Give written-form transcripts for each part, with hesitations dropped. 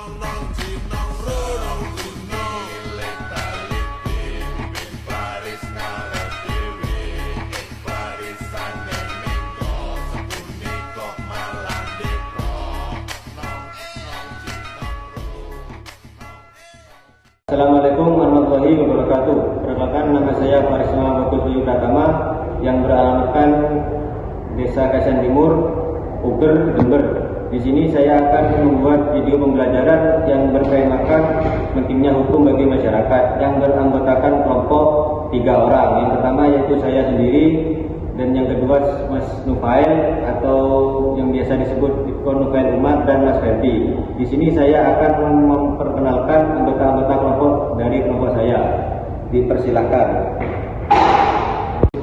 Assalamualaikum warahmatullahi wabarakatuh. Perkenalkan, nama saya Farisma Bakul Pratama yang beralamatkan Desa Kasihan Timur, Uger, Jember. Di sini saya akan membuat video pembelajaran yang bertemakan pentingnya hukum bagi masyarakat yang beranggotakan kelompok 3 orang. Yang pertama yaitu saya sendiri, dan yang kedua Mas Nufail atau yang biasa disebut Nufail Umar, dan Mas Ferdi. Di sini saya akan memperkenalkan anggota-anggota kelompok dari kelompok saya. Dipersilakan.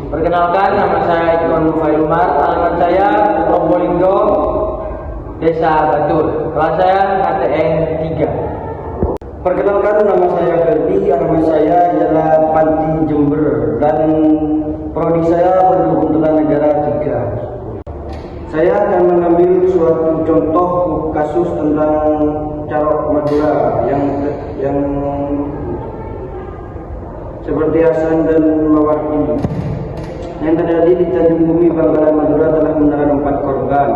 Perkenalkan, nama saya Nufail Umar, alamat saya Probolinggo, Desa Batur, kelas saya KTN 3. Perkenalkan, nama saya Ferdi, alamat saya ialah Panti Jember, dan prodi saya berhukum tata negara 3. Saya akan mengambil suatu contoh kasus tentang Carok Madura yang seperti Hasan dan Mawar ini yang terjadi di Tanjung Bumi, Bangkalan, Madura, telah menelan 4 korban.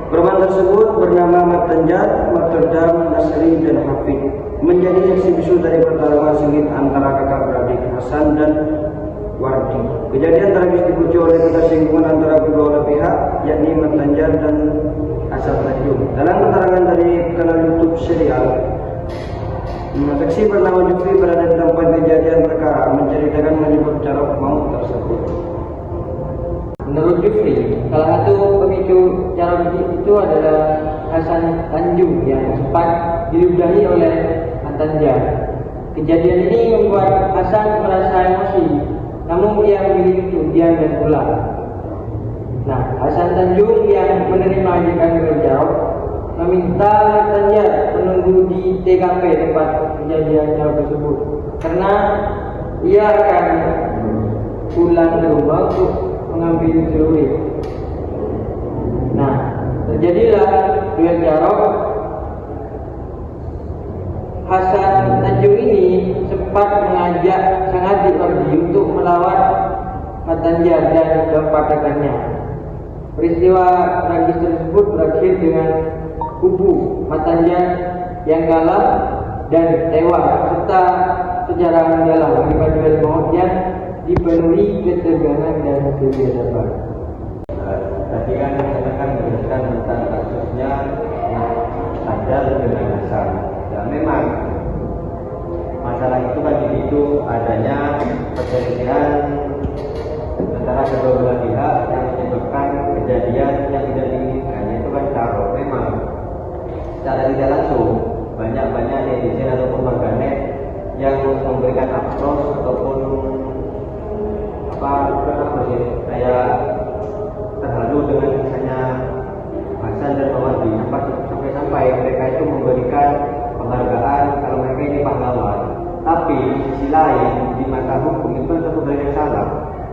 Korban tersebut bernama Matanjat, Materdam, Nasri, dan Hafid, menjadi saksi bisu dari pertarungan sengit antara kakak beradik Hasan dan Wardi. Kejadian tragis dipicu oleh ketersinggungan antara kedua belah pihak, yakni Matanjat dan Asal Tanjung. Dalam keterangan dari kanal YouTube serial, saksi bernama Jufri berada di tempat kejadian perkara menceritakan menyebut Carok maut tersebut. Menurut Jufri, salah satu pemicu Carok itu adalah Hasan Tanjung yang sempat diludahi oleh Matanjat. Kejadian ini membuat Hasan merasa emosi, namun ia memilih untuk diam dan pulang. Nah, Hasan Tanjung yang menerima ajakan dari Carok meminta Matanjat menunggu di TKP tempat kejadian Carok tersebut, karena ia akan pulang ke rumah untuk mengambil celurit. Nah, terjadilah duel Carok. Hasan Tanjung ini sempat mengajak sang adik Wardi untuk melawan Matanjat dan keponakannya. Peristiwa tragis tersebut berakhir dengan kubu Matanjat yang kalah dan tewas, serta sejarah mendalam akibat duel maut yang dipenuhi ketegangan dan kebiadaban. Tadi kan kita menjelaskan tentang kasusnya Matanjat dengan Hasan. Ya, memang masalah itu kan itu adanya perselisihan antara kedua belah pihak yang menyebabkan kejadian yang tidak diinginkan, yaitu kan Carok. Memang secara tidak langsung banyak netizen ataupun warganet yang memberikan approach ataupun kayak terharu dengan misalnya Hasan dan Mawadi, sampai mereka itu memberikan penghargaan kalau mereka ini pahlawan. Tapi di sisi lain, di mata hukum itu satu hal yang salah.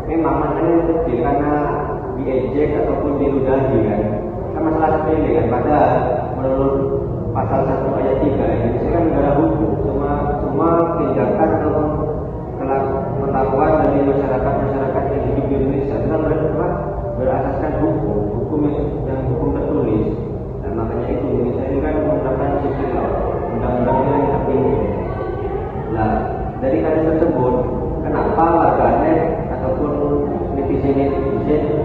Memang masalahnya kecil karena diejek ataupun diludahi kan, sama salah sepele kan. Padahal menurut pasal 1 ayat 3 Indonesia kan negara hukum. Semua tindakan atau perlakuan dari masyarakat yang hidup di Indonesia itu kan berasaskan hukum yang hukum tertulis. Dan makanya itu Indonesia ini kan menerapkan sistem undang-undang yang tertinggi. Nah, dari kasus tersebut, kenapa warganet ataupun netizen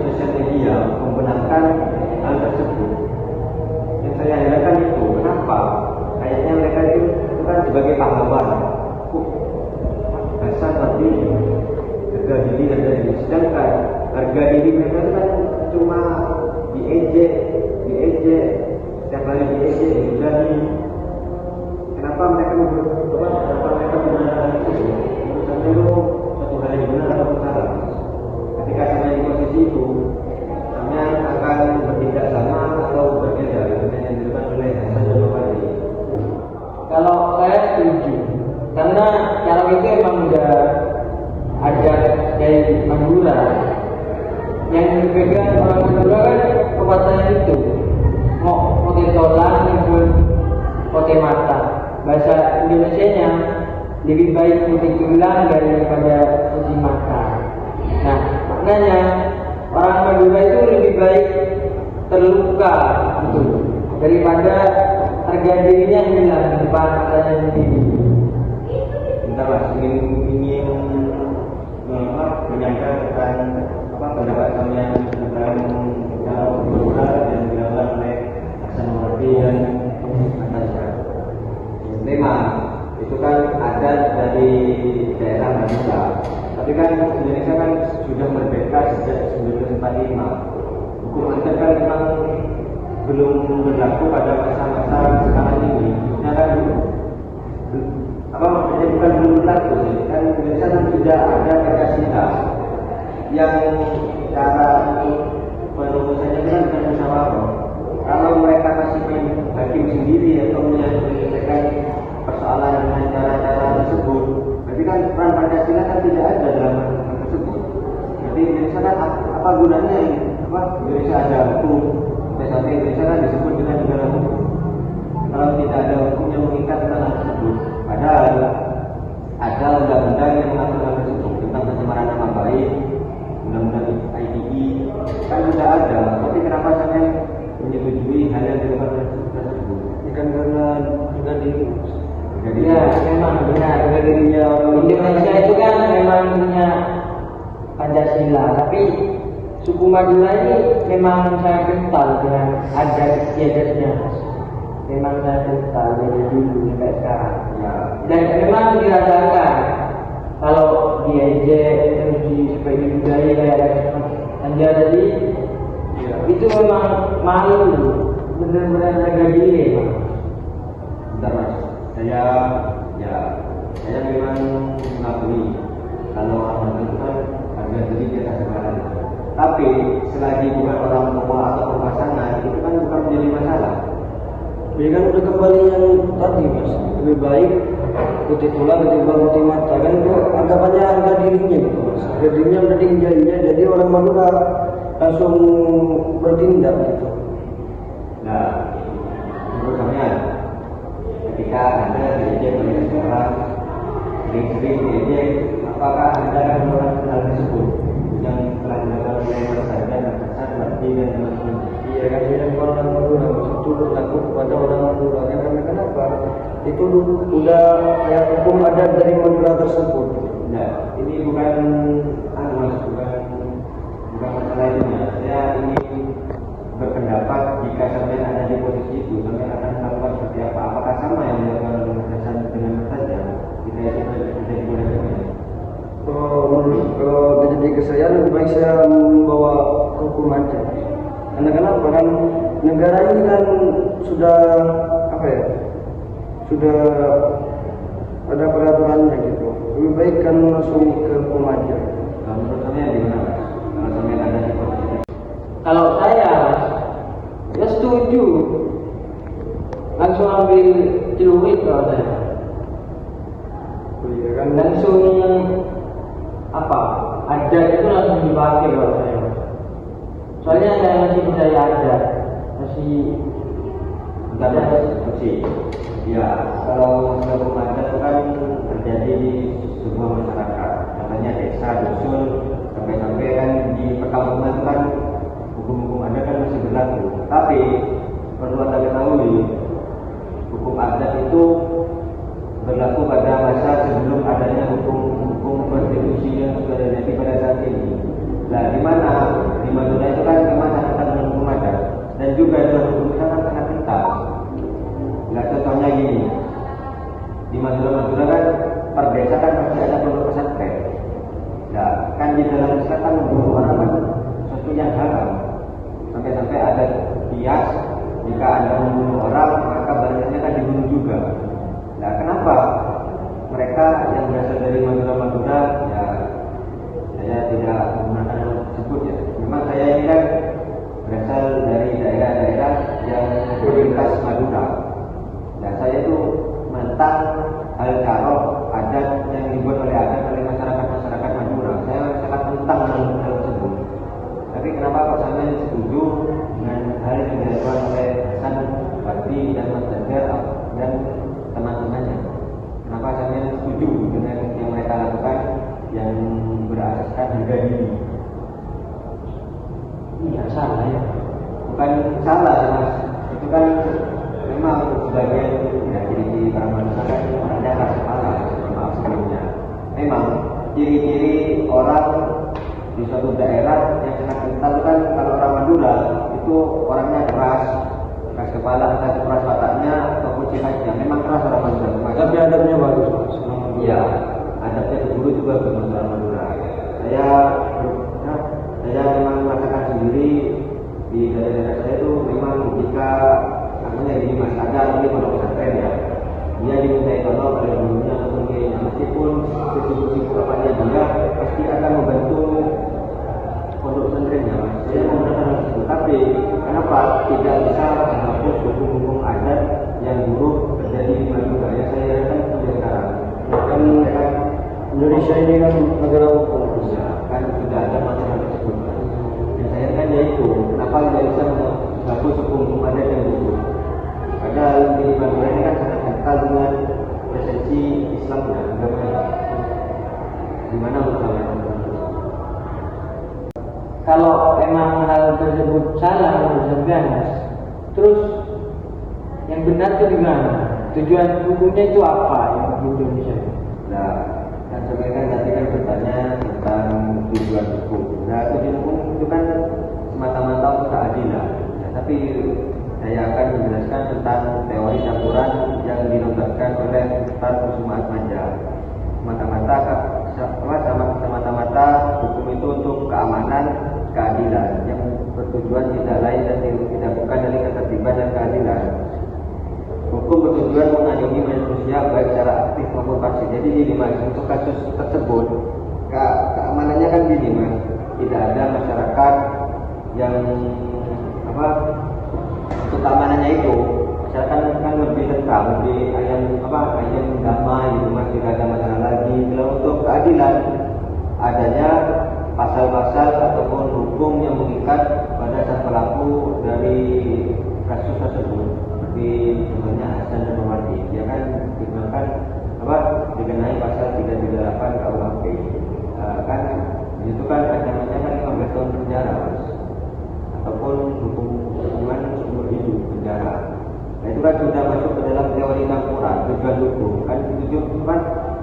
sosial media membenarkan hal tersebut? Yang saya herankan itu, kenapa kayaknya mereka itu kan sebagai pahlawan. Hasan tadi harga diri, sedangkan harga diri mereka itu kan cuma diejek Indonesia-nya lebih baik putih tulang daripada putih mata. Nah, maknanya orang Madura itu lebih baik terluka gitu, daripada harga dirinya hilang di depan matanya sendiri. Bentar mas, ingin menyampaikan tentang pendapat kalian tentang cara Madura yang dilakukan oleh Hasan Muradi dan Antasya. Memang itu kan adat dari daerah Madura, tapi kan Indonesia kan sudah merdeka sejak 1945. Hukum adat kan memang belum berlaku pada masa-masa sekarang ini. Maksudnya kan maksudnya bukan belum berlaku sih. Kan Indonesia kan sudah ada Pancasila yang cara perumusannya kan bukan musyawarah. Kalau mereka masih main hakim sendiri atau menyelesaikan persoalan dengan cara-cara tersebut, berarti kan peran Pancasila kan tidak ada dalam hal tersebut. Jadi Indonesia kan apa gunanya Indonesia ada hukum, sampai Indonesia kan disebut dengan negara hukum. Kalau tidak ada hukum yang mengikat tentang hal tersebut, padahal ada undang-undang yang mengatur hal tersebut tentang pencemaran nama baik, undang-undang ITE kan sudah ada. Tapi kenapa sampai menyetujui hal yang dilakukan tersebut? Ini kan karena juga diri. Ya, memang benar. Harga dirinya Indonesia itu kan memang punya Pancasila, tapi suku Madura ini memang sangat kental dengan adat istiadatnya. Memang sangat kental dari dulu sampai sekarang. Ya, Dan memang dirasakan kalau diejek terus sebagai budaya kayak Anda tadi, itu memang malu, benar-benar harga diri. bentar mas, saya memang mengakui kalau orang itu kan harga diri di atas segalanya. Tapi selagi bukan orang tua atau pasangan, itu kan bukan menjadi masalah. Ya kan udah kembali yang tadi mas, lebih baik putih tulang ketimbang putih mata kan itu anggapannya harga dirinya gitu mas. Harga dirinya udah diinjak-injak, jadi orang Madura langsung bertindak gitu. Nah, menurut kalian, ketika Anda diejek oleh seseorang, sering-sering diejek, apakah Anda akan melakukan hal tersebut yang telah dilakukan oleh Hasan dan Muradi dan teman-teman? Iya kan yang orang Madura itu berlaku kepada orang Madura kan karena kenapa? Itu udah kayak hukum adat dari Madura tersebut. Nah, ini bukan bukan masalah itu ya. Saya ingin berpendapat jika sampai ada di posisi itu, sampai akan melakukan seperti apa? Apakah sama yang dilakukan oleh Hasan dengan saja? Kita itu tidak boleh berbeda. Kalau jadi ke saya lebih baik saya membawa hukum aja. Karena kenapa kan negara ini kan sudah sudah ada peraturannya gitu. Lebih baik kan langsung ke hukum aja. Kalau menurut saya gimana? Kalau sampai ada di posisi itu. Kalau saya, ya setuju. Langsung ambil celurit kalau saya. Iya kan Langsung adat itu langsung dipakai kalau saya. Soalnya saya masih percaya adat, masih Ya, kalau hukum adat itu kan terjadi di sebuah masyarakat, namanya desa, dusun, sampai-sampai kan di perkampungan itu kan hukum-hukum adat kan masih berlaku. Tapi perlu Anda ketahui, hukum adat itu berlaku pada masa sebelum adanya hukum konstitusi yang sudah terjadi pada saat ini. Nah, di mana di Madura itu kan memang sangat kental dengan hukum adat dan juga dalam hukum sangat kental. Nah, contohnya gini, di Madura kan per desa kan masih ada pondok pesantren. Nah, kan di dalam Islam kan membunuh orang kan sesuatu yang haram. Sampai-sampai ada kias, jika Anda membunuh orang maka badannya kan dibunuh juga. Nah, kenapa mereka yang berasal dari Madura ya saya tidak menggunakan hal tersebut ya. Memang saya ini kan berasal dari daerah-daerah yang berlintas Madura. Nah, saya itu menentang hal adat yang dibuat oleh harga diri. Iya salah ya. Bukan salah mas, itu kan memang sebagian ya ciri-ciri para manusia kan orangnya keras kepala, maaf sebelumnya. Memang ciri-ciri orang di suatu daerah yang sangat kental kan, kalau orang Madura itu orangnya keras kepala, entah itu keras wataknya ataupun sifatnya. Memang keras orang Madura. Tapi adabnya bagus mas. Iya, adabnya dulu juga bagus orang Madura. Saya memang merasakan sendiri di daerah saya itu memang jika namanya ini mas ada ini pondok pesantren ya, dia dimintai tolong oleh gurunya ataupun kiainya, meskipun sibuk-sibuk apanya dia pasti akan membantu pondok pesantrennya. Saya menggunakan hal tersebut, tapi kenapa tidak bisa menghapus hukum-hukum adat yang buruk terjadi di Madura ya saya rasakan sampai sekarang. Kan Indonesia ini kan negara hukum. Ya, kan tidak ada masalah tersebut. Yang saya kan yaitu kenapa tidak bisa menghapus hukum adat yang buruk. Padahal di Madura ini kan sangat kental dengan esensi Islamnya, agamanya. Gimana menurut kalian? Kalau emang hal tersebut salah menurut sampean, Mas, terus yang benar itu gimana? Tujuan hukumnya itu apa yang di Indonesia? Nah, kan sebenarnya kan tadi kan bertanya tentang tujuan hukum. Nah, tujuan hukum itu kan semata-mata untuk keadilan. Nah, tapi saya akan menjelaskan tentang teori campuran yang dinobatkan oleh Ustaz Kusuma Atmaja. Semata-mata hukum itu untuk keamanan, keadilan yang bertujuan tidak lain dan tidak bukan dari ketertiban dan keadilan. Hukum bertujuan mengayomi manusia baik secara aktif maupun pasif. Jadi gini mas, untuk kasus tersebut keamanannya kan gini mas, tidak ada masyarakat yang untuk keamanannya itu masyarakat kan lebih tentram, lebih ayam damai gitu mas, tidak ada masalah lagi. Kalau untuk keadilan adanya pasal-pasal ataupun hukum yang mengikat pada sang pelaku dari kasus tersebut, seperti contohnya Hasan dan Mawardi, dia kan dikenakan dikenai pasal 338 KUHP. Kan itu kan ancamannya kan 15 tahun penjara mas, ataupun hukuman seumur hidup penjara. Nah itu kan sudah masuk ke dalam teori campuran tujuan hukum. Kan tujuan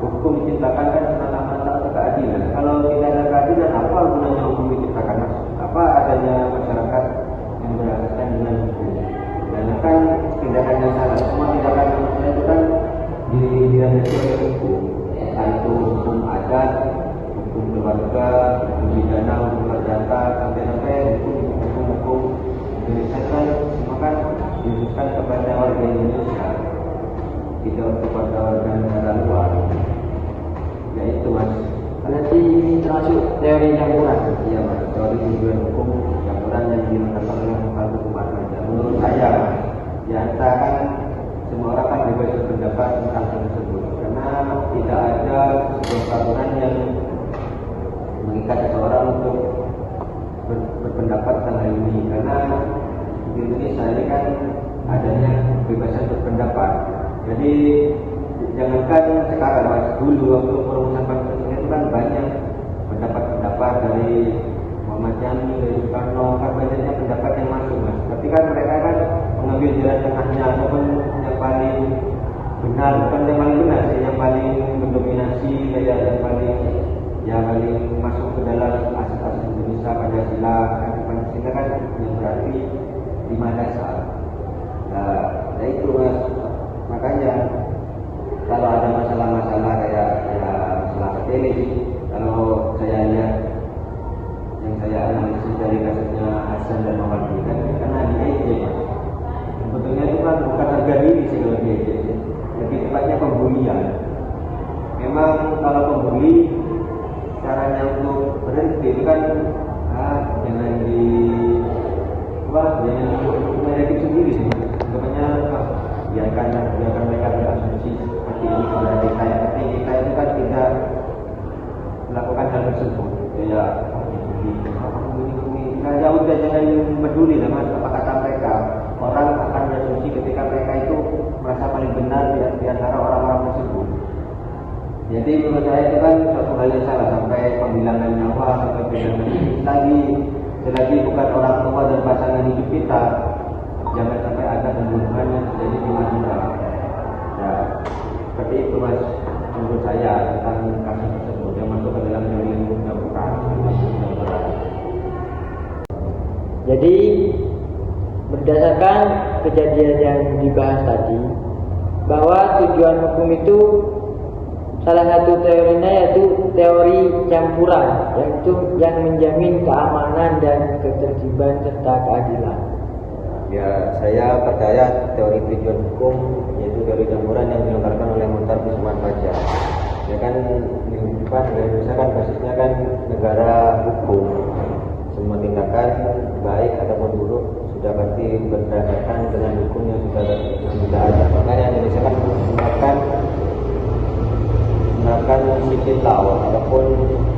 hukum diciptakan kan semata-mata untuk keadilan. Kalau tidak ada keadilan, apa gunanya hukum diciptakan mas? Apa adanya masyarakat yang berasaskan dengan hukum? Dan kan tindakan yang salah, semua tindakan manusia itu kan dilandasi oleh hukum. Entah itu hukum adat, hukum keluarga, hukum pidana, hukum perdata, sampai hukum Indonesia kan semua kan dikhususkan kepada warga Indonesia, tidak untuk warga negara luar. Ya itu mas. Berarti ini termasuk teori campuran. Iya mas, teori tujuan hukum campuran yang dilakukan oleh Ustaz Kusuma Atmaja. Menurut saya, ya entah kan semua orang kan bebas berpendapat tentang hal tersebut, karena tidak ada sebuah peraturan yang mengikat seseorang untuk berpendapat tentang hal ini. Karena di Indonesia ini kan adanya kebebasan berpendapat. Jadi jangankan sekarang mas, dulu waktu perumusan Pancasila itu kan banyak pendapat-pendapat dari Muhammad Jamil, dari Soekarno, kan banyaknya pendapat yang masuk mas. Tapi kan mereka kan mengambil jalan tengahnya ataupun yang paling benar, bukan yang paling benar sih, yang paling mendominasi, kayak yang paling masuk ke dalam asas-asas Indonesia, Pancasila. Kan Pancasila kan yang berarti 5 dasar. Nah itu mas, makanya kalau ada masalah-masalah kayak masalah sepele sih, kalau saya lihat yang saya analisis dari kasusnya Hasan dan Mawardi kan karena diejek mas. Sebetulnya itu kan bukan harga diri sih kalau diejek, lebih tepatnya pembulian. Memang kalau pembuli caranya untuk berhenti itu kan jangan menyakiti sendiri sih. Sebenarnya biarkan mereka berasumsi seperti ini kepada kita, tapi kita itu kan tidak melakukan hal tersebut. Ya ya udah jangan peduli lah mas apa kata mereka. Orang akan berasumsi ketika mereka itu merasa paling benar di antara orang-orang tersebut. Jadi menurut saya itu kan suatu hal yang salah, sampai penghilangan nyawa, sampai penghilangan hidup lagi. Selagi bukan orang tua dan pasangan hidup kita, jangan sampai ada pembunuhan yang terjadi di Madura. Ya, seperti itu mas menurut saya tentang kasus tersebut yang masuk ke dalam teori hukumnya bukan. Jadi berdasarkan kejadian yang dibahas tadi, bahwa tujuan hukum itu salah satu teorinya yaitu teori campuran, yaitu yang menjamin keamanan dan ketertiban serta keadilan. Ya, saya percaya teori tujuan hukum yaitu teori campuran yang dilontarkan oleh Muhtar Usman Fajar. Ya kan, Indonesia kan basisnya kan negara hukum. Semua tindakan baik ataupun buruk sudah pasti berdasarkan dengan hukum yang sudah ada. Makanya Indonesia kan menerapkan civil law ataupun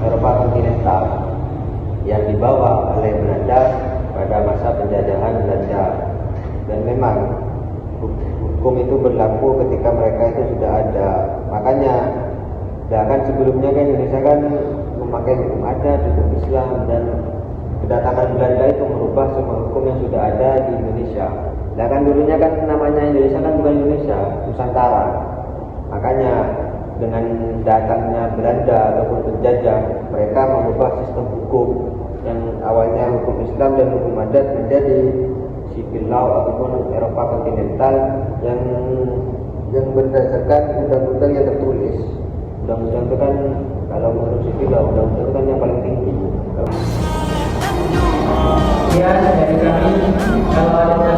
Eropa kontinental yang dibawa oleh Belanda pada masa penjajahan Belanda. Dan memang hukum itu berlaku ketika mereka itu sudah ada. Makanya kan sebelumnya kan Indonesia kan memakai hukum adat, hukum Islam, dan kedatangan Belanda itu merubah semua hukum yang sudah ada di Indonesia. Kan dulunya kan namanya Indonesia kan bukan Indonesia, Nusantara. Makanya dengan datangnya Belanda ataupun penjajah, mereka mengubah sistem hukum yang awalnya hukum Islam dan hukum adat menjadi civil law ataupun Eropa kontinental yang berdasarkan undang-undang yang tertulis. Undang-undang itu kan kalau menurut civil law, undang-undang itu kan yang paling tinggi. Ya, dari kami, kalau ada